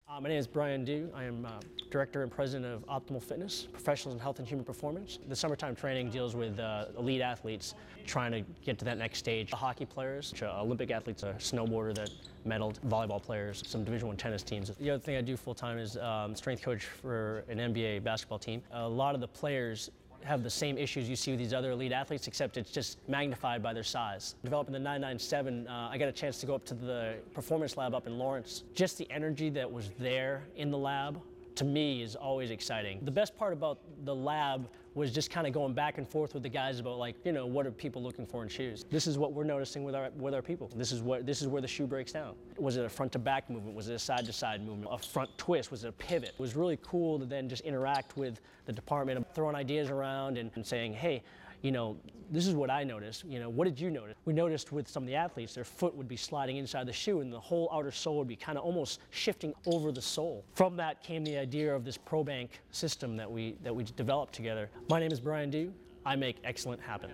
My name is Bryan Doo. I am Director and President of Optimal Fitness, Professionals in Health and Human Performance. The summertime training deals with elite athletes trying to get to that next stage. The hockey players, Olympic athletes, a snowboarder that medaled, volleyball players, some Division I tennis teams. The other thing I do full-time is strength coach for an NBA basketball team. A lot of the players have the same issues you see with these other elite athletes, except it's just magnified by their size. Developing the 997, I got a chance to go up to the performance lab up in Lawrence. Just the energy that was there in the lab, to me, is always exciting. The best part about the lab was just kind of going back and forth with the guys about, like, you know, what are people looking for in shoes? This is what we're noticing with our people. This is where the shoe breaks down. Was it a front to back movement? Was it a side to side movement? A front twist? Was it a pivot? It was really cool to then just interact with the department and throwing ideas around and saying, hey, you know, this is what I noticed. You know, what did you notice? We noticed with some of the athletes, their foot would be sliding inside the shoe and the whole outer sole would be kind of almost shifting over the sole. From that came the idea of this ProBank system that we developed together. My name is Bryan Doo. I make excellent happen.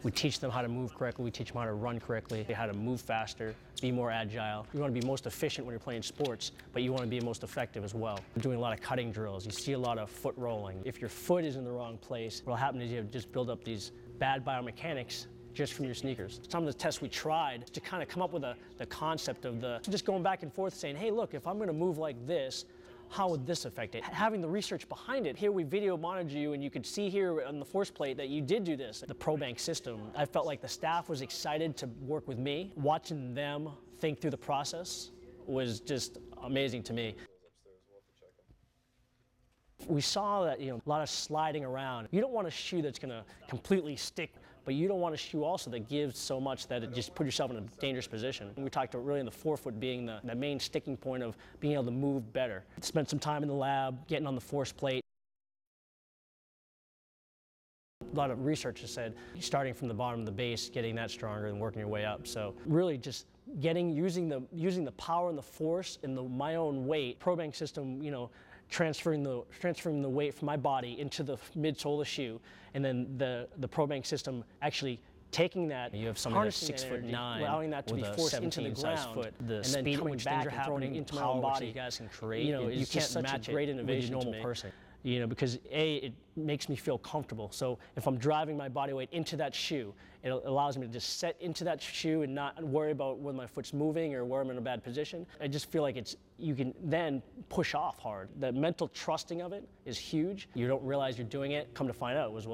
We teach them how to move correctly, we teach them how to run correctly, how to move faster, be more agile. You want to be most efficient when you're playing sports, but you want to be most effective as well. We're doing a lot of cutting drills. You see a lot of foot rolling. If your foot is in the wrong place, what'll happen is you just build up these bad biomechanics just from your sneakers. Some of the tests we tried to kind of come up with the concept of just going back and forth saying, hey, look, if I'm going to move like this, how would this affect it? Having the research behind it. Here we video monitor you and you could see here on the force plate that you did do this. The ProBank system, I felt like the staff was excited to work with me. Watching them think through the process was just amazing to me. We saw that, you know, a lot of sliding around. You don't want a shoe that's going to completely stick, but you don't want a shoe also that gives so much that it just put yourself in a dangerous position. And we talked about really in the forefoot being the main sticking point of being able to move better. Spent some time in the lab, getting on the force plate. A lot of research has said starting from the bottom of the base, getting that stronger and working your way up. So really just using the power and the force and my own weight. ProBank system, you know, transferring the weight from my body into the midsole of the shoe, and then the ProBank system actually taking that. You have someone that's 6'9", allowing that to be forced into the ground, foot, and then coming back and throwing it into my own body. You guys can create. You know, you can't match great innovation with a normal person. You know, because it makes me feel comfortable. So if I'm driving my body weight into that shoe, it allows me to just set into that shoe and not worry about whether my foot's moving or where I'm in a bad position. I just feel like you can then push off hard. The mental trusting of it is huge. You don't realize you're doing it. Come to find out, was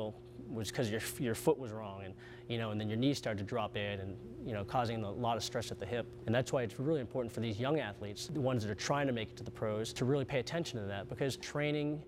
because your foot was wrong, and you know, and then your knees start to drop in, and you know, causing a lot of stress at the hip. And that's why it's really important for these young athletes, the ones that are trying to make it to the pros, to really pay attention to that, because training,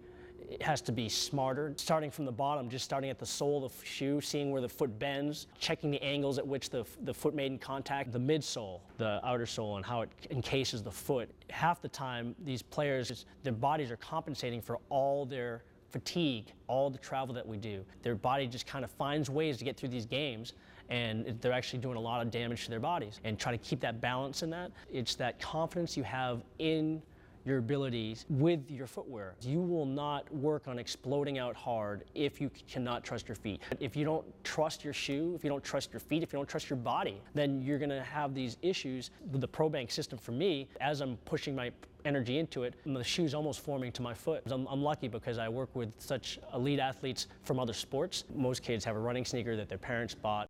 it has to be smarter, starting from the bottom, just starting at the sole of the shoe, seeing where the foot bends, checking the angles at which the foot made in contact, the midsole, the outer sole, and how it encases the foot. Half the time, these players, their bodies are compensating for all their fatigue, all the travel that we do. Their body just kind of finds ways to get through these games, and they're actually doing a lot of damage to their bodies. And try to keep that balance in that. It's that confidence you have in your abilities with your footwear. You will not work on exploding out hard if you cannot trust your feet. If you don't trust your shoe, if you don't trust your feet, if you don't trust your body, then you're gonna have these issues. With the ProBank system, for me, as I'm pushing my energy into it, the shoe's almost forming to my foot. I'm lucky because I work with such elite athletes from other sports. Most kids have a running sneaker that their parents bought.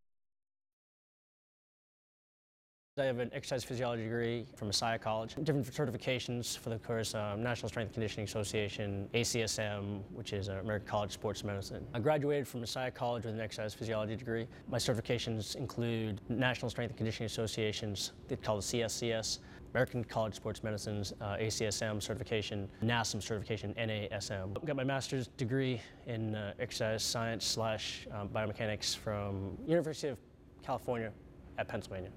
I have an exercise physiology degree from Messiah College. Different certifications for the course, National Strength and Conditioning Association, ACSM, which is American College of Sports Medicine. I graduated from Messiah College with an exercise physiology degree. My certifications include National Strength and Conditioning Associations, they call it CSCS, American College of Sports Medicine's ACSM certification, NASM certification, NASM. I got my master's degree in exercise science / biomechanics from University of California at Pennsylvania.